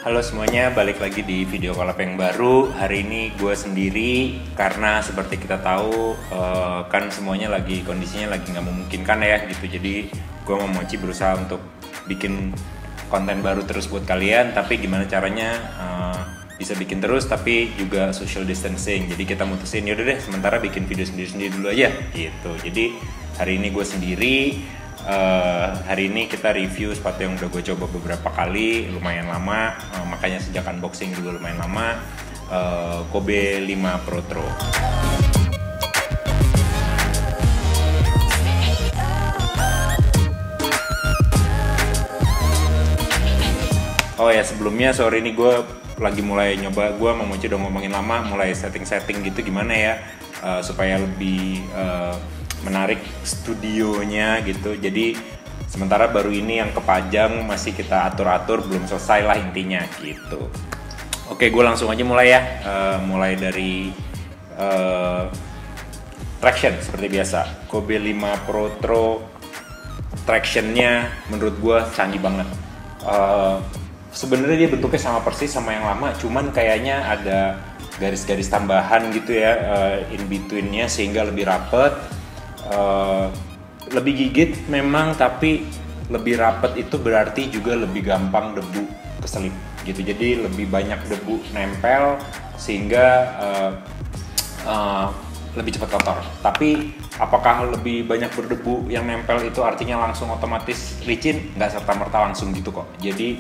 Halo semuanya, balik lagi di video collab yang baru. Hari ini gue sendiri karena seperti kita tahu kan semuanya lagi kondisinya lagi nggak memungkinkan ya gitu. Jadi gue mau Mochi berusaha untuk bikin konten baru terus buat kalian. Tapi gimana caranya bisa bikin terus tapi juga social distancing. Jadi kita mutusin yaudah deh sementara bikin video sendiri-sendiri dulu aja gitu. Jadi hari ini gue sendiri. Hari ini kita review sepatu yang udah gue coba beberapa kali, lumayan lama, makanya sejak unboxing juga lumayan lama. Kobe 5 Pro Tro. Oh ya, sebelumnya sore ini gue lagi mulai nyoba, gue mau udah ngomongin lama, mulai setting gitu gimana ya supaya lebih menarik studionya gitu. Jadi sementara baru ini yang kepajang masih kita atur-atur, belum selesai lah intinya gitu. Oke, gue langsung aja mulai ya. Mulai dari traction seperti biasa. Kobe 5 Pro Tro tractionnya menurut gue canggih banget. Sebenarnya dia bentuknya sama persis sama yang lama, cuman kayaknya ada garis-garis tambahan gitu ya in betweennya sehingga lebih rapet. Lebih gigit memang, tapi lebih rapet itu berarti juga lebih gampang debu keselip gitu. Jadi lebih banyak debu nempel sehingga lebih cepat kotor. Tapi apakah lebih banyak berdebu yang nempel itu artinya langsung otomatis licin? Nggak serta-merta langsung gitu kok. Jadi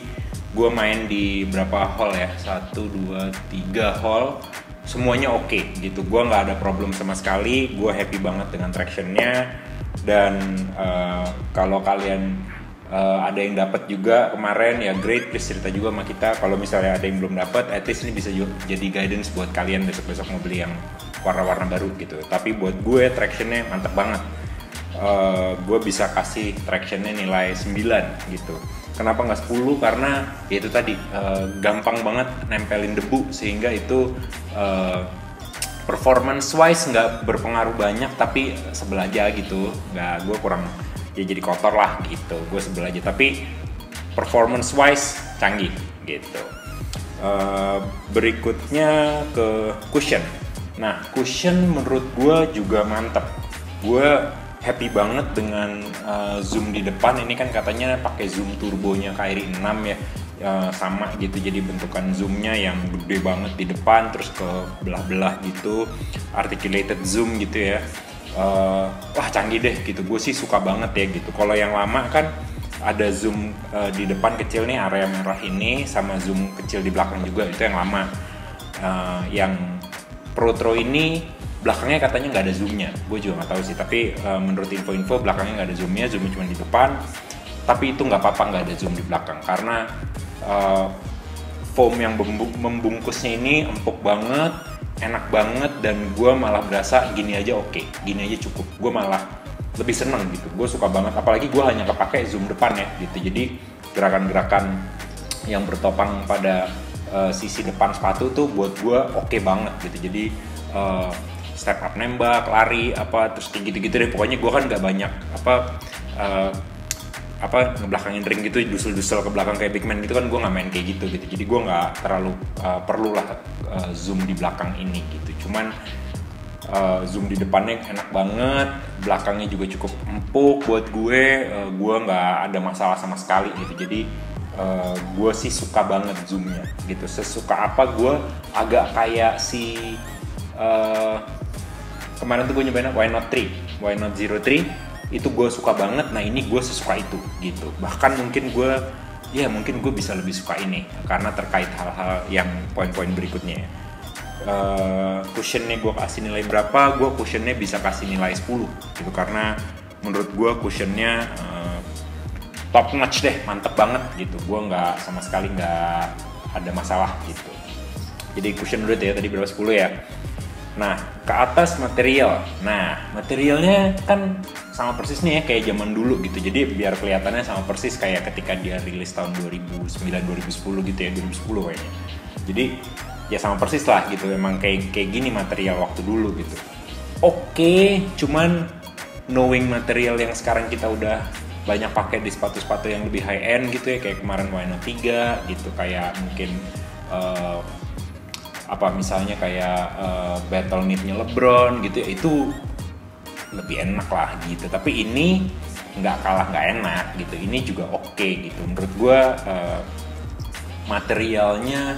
gue main di berapa hole ya? 1, 2, 3 hole. Semuanya oke gitu, gue nggak ada problem sama sekali, gue happy banget dengan tractionnya. Dan kalau kalian ada yang dapat juga kemarin ya great, please cerita juga sama kita. Kalau misalnya ada yang belum dapat, at least ini bisa jadi guidance buat kalian besok-besok mau beli yang warna-warna baru gitu. Tapi buat gue tractionnya mantep banget. Gue bisa kasih tractionnya nilai 9 gitu. Kenapa nggak 10? Karena ya itu tadi gampang banget nempelin debu sehingga itu performance wise nggak berpengaruh banyak, tapi sebel aja gitu. Gue kurang ya jadi kotor lah gitu. Gue sebel aja, tapi performance wise canggih gitu. Berikutnya ke cushion. Nah, cushion menurut gue juga mantep. Gue happy banget dengan zoom di depan. Ini kan katanya pakai zoom turbonya Kairi 6 ya, sama gitu. Jadi bentukan zoomnya yang gede banget di depan, terus ke belah-belah gitu, articulated zoom gitu ya. Wah canggih deh gitu. Gue sih suka banget ya gitu. Kalau yang lama kan ada zoom di depan kecil nih, area merah ini, sama zoom kecil di belakang juga, itu yang lama. Yang Pro Tro ini belakangnya katanya nggak ada zoomnya, gue juga nggak tahu sih. Tapi menurut info-info belakangnya nggak ada zoomnya cuma di depan. Tapi itu nggak apa-apa nggak ada zoom di belakang, karena foam yang membungkusnya ini empuk banget, enak banget, dan gue malah berasa gini aja oke, gini aja cukup. Gue malah lebih seneng gitu, gue suka banget. Apalagi gue hanya kepake zoom depan ya gitu. Jadi gerakan-gerakan yang bertopang pada sisi depan sepatu tuh buat gue oke banget gitu. Jadi step up nembak, lari, terus kayak gitu-gitu deh. Pokoknya gue kan nggak banyak ngebelakangin ring gitu, dusel-dusel ke belakang kayak big man gitu kan, gue nggak main kayak gitu. Jadi gue nggak terlalu perlu lah zoom di belakang ini gitu. Cuman zoom di depannya enak banget, belakangnya juga cukup empuk buat gue nggak ada masalah sama sekali gitu. Jadi gue sih suka banget zoomnya gitu. Sesuka apa gue agak kayak si kemarin tuh gue nyobain Why Not 03 itu gue suka banget. Nah ini gue sesuka itu gitu. Bahkan mungkin gue bisa lebih suka ini karena terkait hal-hal yang poin-poin berikutnya. Cushionnya gue kasih nilai berapa? Gue cushionnya bisa kasih nilai 10 gitu, karena menurut gue cushionnya top notch deh, mantep banget gitu. Gue sama sekali nggak ada masalah gitu. Jadi cushion dulu ya, tadi berapa 10 ya. Nah, ke atas material. Nah, materialnya kan sama persis nih ya kayak zaman dulu gitu. Jadi biar kelihatannya sama persis kayak ketika dia rilis tahun 2009-2010 gitu ya, 2010 kayaknya. Jadi ya sama persis lah gitu. Emang kayak gini material waktu dulu gitu. Oke, cuman knowing material yang sekarang kita udah banyak pakai di sepatu-sepatu yang lebih high end gitu ya, kayak kemarin YNO 3 gitu, kayak mungkin misalnya kayak battle knitnya LeBron gitu ya, itu lebih enak lah gitu. Tapi ini nggak kalah nggak enak gitu, ini juga oke gitu menurut gue. Materialnya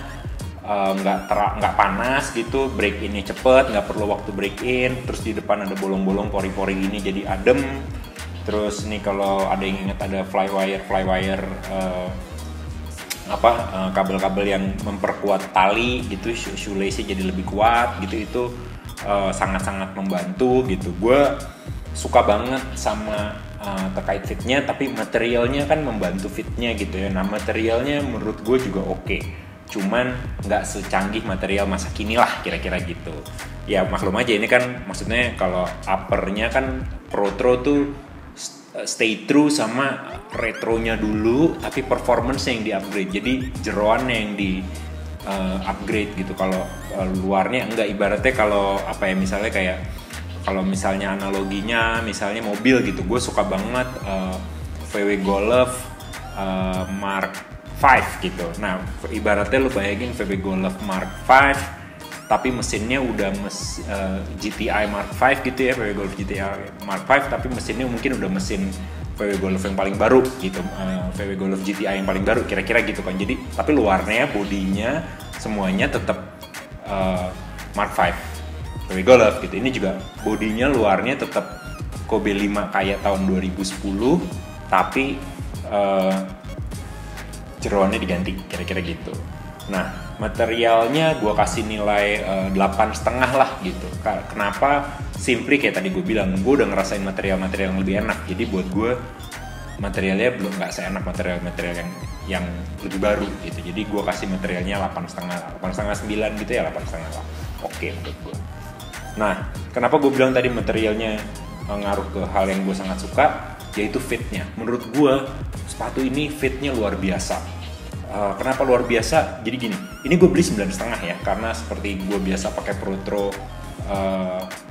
nggak panas gitu, break innya cepet, nggak perlu waktu break in. Terus di depan ada bolong-bolong pori-pori ini jadi adem. Terus nih kalau ada yang ingat ada flywire kabel-kabel yang memperkuat tali gitu, shoelace-nya jadi lebih kuat gitu, itu sangat-sangat membantu gitu. Gue suka banget sama terkait fitnya, tapi materialnya kan membantu fitnya gitu ya. Nah materialnya menurut gue juga oke, cuman nggak secanggih material masa kini lah kira-kira gitu. Ya maklum aja ini kan maksudnya kalau uppernya kan Protro tuh stay true sama retronya dulu, tapi performance yang di upgrade, jadi jeroannya yang di upgrade gitu. Kalau luarnya enggak, ibaratnya kalau misalnya kayak kalau misalnya analoginya misalnya mobil gitu, gue suka banget VW Golf Mark 5 gitu. Nah ibaratnya lu bayangin VW Golf Mark 5 tapi mesinnya udah GTI Mark 5 gitu ya, VW Golf GTI Mark 5 tapi mesinnya mungkin udah mesin VW Golf yang paling baru gitu, VW Golf GTI yang paling baru kira-kira gitu kan. Jadi tapi luarnya, bodinya semuanya tetap Mark 5 VW Golf gitu. Ini juga bodinya luarnya tetap Kobe 5 kayak tahun 2010, tapi jeroannya diganti kira-kira gitu. Nah materialnya gue kasih nilai 8,5 lah gitu. Kenapa? Simply kayak tadi gue bilang, gue udah ngerasain material-material yang lebih enak. Jadi buat gue materialnya belum nggak seenak material-material yang lebih baru gitu. Jadi gue kasih materialnya 8,5, 9 gitu ya, 8,5 lah. Oke menurut gue. Nah, kenapa gue bilang tadi materialnya ngaruh ke hal yang gue sangat suka, yaitu fitnya. Menurut gue sepatu ini fitnya luar biasa. Kenapa luar biasa? Jadi gini, ini gue beli 9,5 ya, karena seperti gue biasa pakai Protro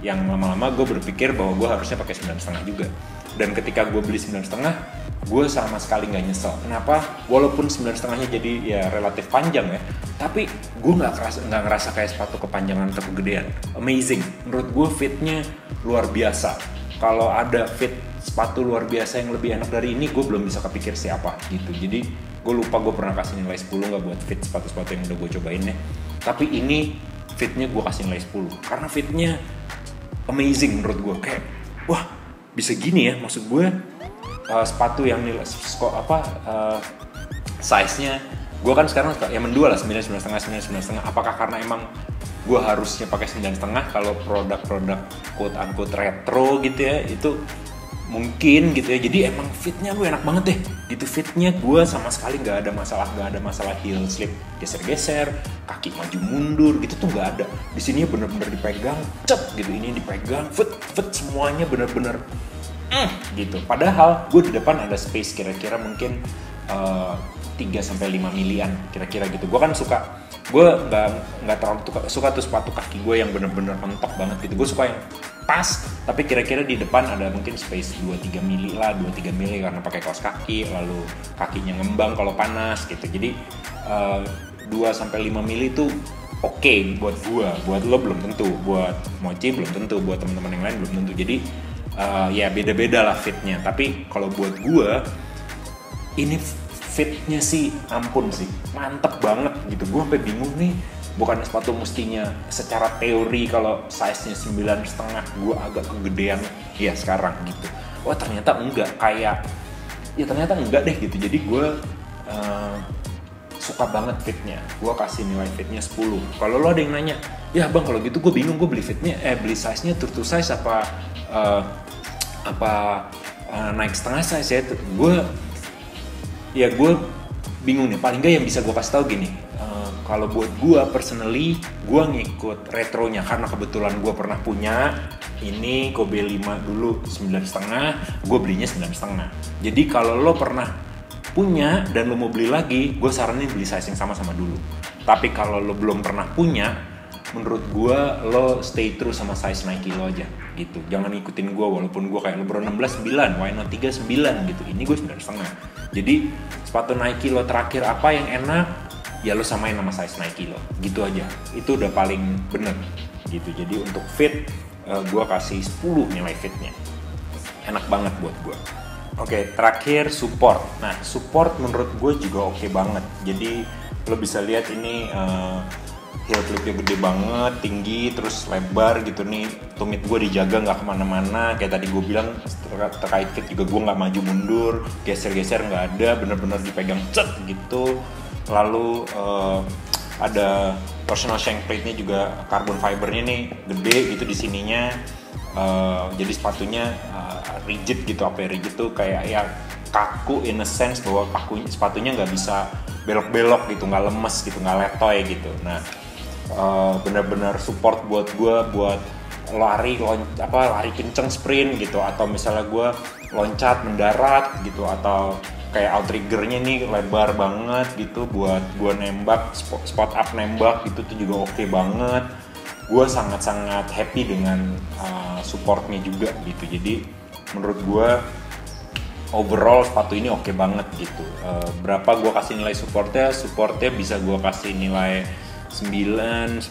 yang lama-lama gue berpikir bahwa gue harusnya pakai 9,5 juga. Dan ketika gue beli 9,5, gue sama sekali nggak nyesel. Kenapa? Walaupun 9,5-nya jadi ya relatif panjang ya, tapi gue nggak ngerasa kayak sepatu kepanjangan atau kegedean. Amazing. Menurut gue fitnya luar biasa. Kalau ada fit sepatu luar biasa yang lebih enak dari ini, gue belum bisa kepikir siapa gitu. Jadi gue lupa gue pernah kasih nilai 10 nggak buat fit sepatu-sepatu yang udah gue cobain ya. Tapi ini fitnya gue kasih nilai 10 karena fitnya amazing menurut gue. Kayak wah bisa gini ya, maksud gue sepatu yang nilai size-nya gue kan sekarang ya mendua lah 9,5. Apakah karena emang gue harusnya pakai 9,5 kalau produk-produk quote unquote retro gitu ya, itu mungkin gitu ya. Jadi emang fitnya gue enak banget deh gitu. Fitnya gue sama sekali nggak ada masalah heel slip geser-geser, kaki maju mundur gitu tuh nggak ada. Di sini bener-bener dipegang gitu, ini dipegang fit semuanya bener-bener gitu. Padahal gue di depan ada space kira-kira mungkin 3-5 milian kira-kira gitu. Gue kan gue nggak terlalu suka tuh sepatu kaki gue yang bener-bener mentok banget gitu. Gue suka yang pas, tapi kira-kira di depan ada mungkin space 2-3 mili lah, 2-3 mili karena pakai kaos kaki, lalu kakinya ngembang kalau panas gitu. Jadi 2-5 mili tuh oke buat gue, buat lo belum tentu, buat Mochi belum tentu, buat teman-teman yang lain belum tentu. Jadi ya beda-beda lah fitnya. Tapi kalau buat gue ini fitnya sih ampun sih, mantep banget gitu. Gue sampai bingung nih, bukan sepatu mestinya secara teori kalau size-nya 9,5 gue agak kegedean ya sekarang gitu. Wah ternyata enggak, ternyata enggak deh gitu. Jadi gue suka banget fitnya. Gue kasih nilai fitnya 10. Kalau lo ada yang nanya, ya bang kalau gitu gue bingung, gue beli size-nya true to size apa naik setengah size ya. Gue bingung nih. Paling nggak yang bisa gue kasih tau gini, kalau buat gue personally, gue ngikut retronya karena kebetulan gue pernah punya ini Kobe 5 dulu 9,5, gue belinya 9,5. Jadi kalau lo pernah punya dan lo mau beli lagi, gue saranin beli size yang sama dulu. Tapi kalau lo belum pernah punya, menurut gue lo stay true sama size Nike lo aja gitu. Jangan ikutin gue, walaupun gue kayak LeBron 16 9, Why Not 3 9 gitu. Ini gue 9,5. Jadi sepatu Nike lo terakhir apa yang enak, ya lo samain sama size Nike lo. Gitu aja. Itu udah paling bener gitu. Jadi untuk fit, gue kasih 10 nilai fitnya. Enak banget buat gue. Oke, terakhir support. Nah, support menurut gue juga oke banget. Jadi lo bisa lihat ini heel clipnya gede banget, tinggi, terus lebar gitu nih. Tumit gue dijaga nggak kemana-mana. Kayak tadi gue bilang terkait fit juga gue nggak maju mundur, geser-geser nggak ada, bener-bener dipegang cet gitu. Lalu ada torsional shank plate-nya juga carbon fibernya nih gede gitu di sininya. Jadi sepatunya rigid gitu, apa ya, rigid tuh kayak ya kaku in a sense bahwa sepatunya nggak bisa belok-belok gitu, nggak lemes gitu, nggak letoy gitu. Nah, benar-benar support buat gue buat lari kenceng sprint gitu, atau misalnya gue loncat mendarat gitu, atau kayak outriggernya nih lebar banget gitu buat gue nembak, spot up nembak gitu tuh juga oke banget. Gue sangat-sangat happy dengan supportnya juga gitu. Jadi menurut gue overall sepatu ini oke banget gitu. Berapa gue kasih nilai supportnya bisa gue kasih nilai 9,5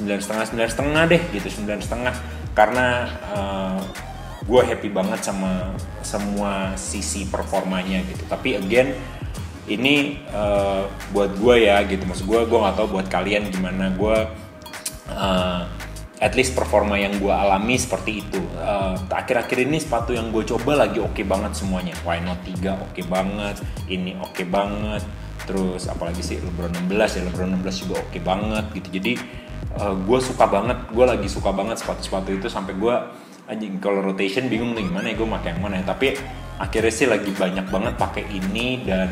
deh gitu, 9,5, karena gue happy banget sama semua sisi performanya gitu. Tapi again ini buat gue ya gitu, maksud gue nggak tahu buat kalian gimana. Gue at least performa yang gue alami seperti itu. Akhir-akhir ini sepatu yang gue coba lagi oke banget semuanya. Why Not 3 oke banget, ini oke banget, terus apalagi sih LeBron 16 ya, LeBron 16 juga oke banget gitu. Jadi gue suka banget, gue lagi suka banget sepatu-sepatu itu, sampai gue anjing kalau rotation bingung nih gimana ya gue pakai yang mana ya. Tapi akhirnya sih lagi banyak banget pakai ini dan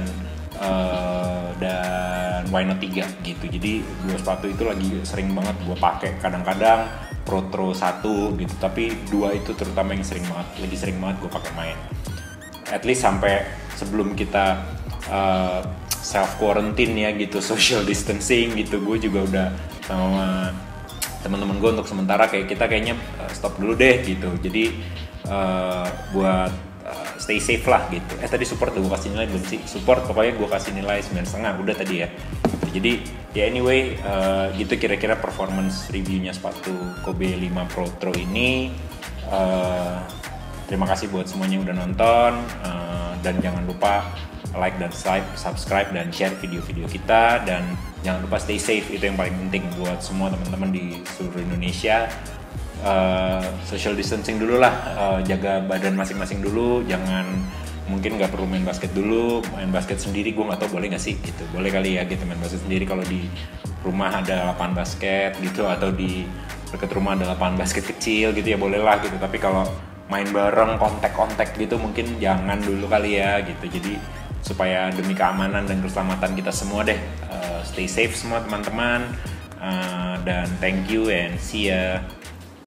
Why Not 3 gitu. Jadi dua sepatu itu lagi sering banget gue pakai. Kadang-kadang Pro 1 gitu, tapi dua itu terutama yang lagi sering banget gue pakai main. At least sampai sebelum kita self quarantine ya gitu, social distancing gitu, gue juga udah sama teman-teman gue untuk sementara kita kayaknya stop dulu deh gitu. Jadi buat stay safe lah gitu. Tadi support gue kasih nilai belum sih? Support pokoknya gue kasih nilai 9,5 udah tadi ya. Jadi ya anyway gitu kira-kira performance reviewnya sepatu Kobe 5 Pro ini. Terima kasih buat semuanya yang udah nonton, dan jangan lupa like dan subscribe dan share video-video kita, dan jangan lupa stay safe, itu yang paling penting buat semua teman-teman di seluruh Indonesia. Social distancing dulu lah, jaga badan masing-masing dulu, jangan, mungkin nggak perlu main basket dulu. Main basket sendiri gue nggak tahu boleh nggak sih gitu, boleh kali ya gitu main basket sendiri kalau di rumah ada lapangan basket gitu, atau di dekat rumah ada lapangan basket kecil gitu ya boleh lah gitu. Tapi kalau main bareng kontak gitu mungkin jangan dulu kali ya gitu. Jadi supaya demi keamanan dan keselamatan kita semua deh, stay safe semua teman-teman, dan thank you and see ya.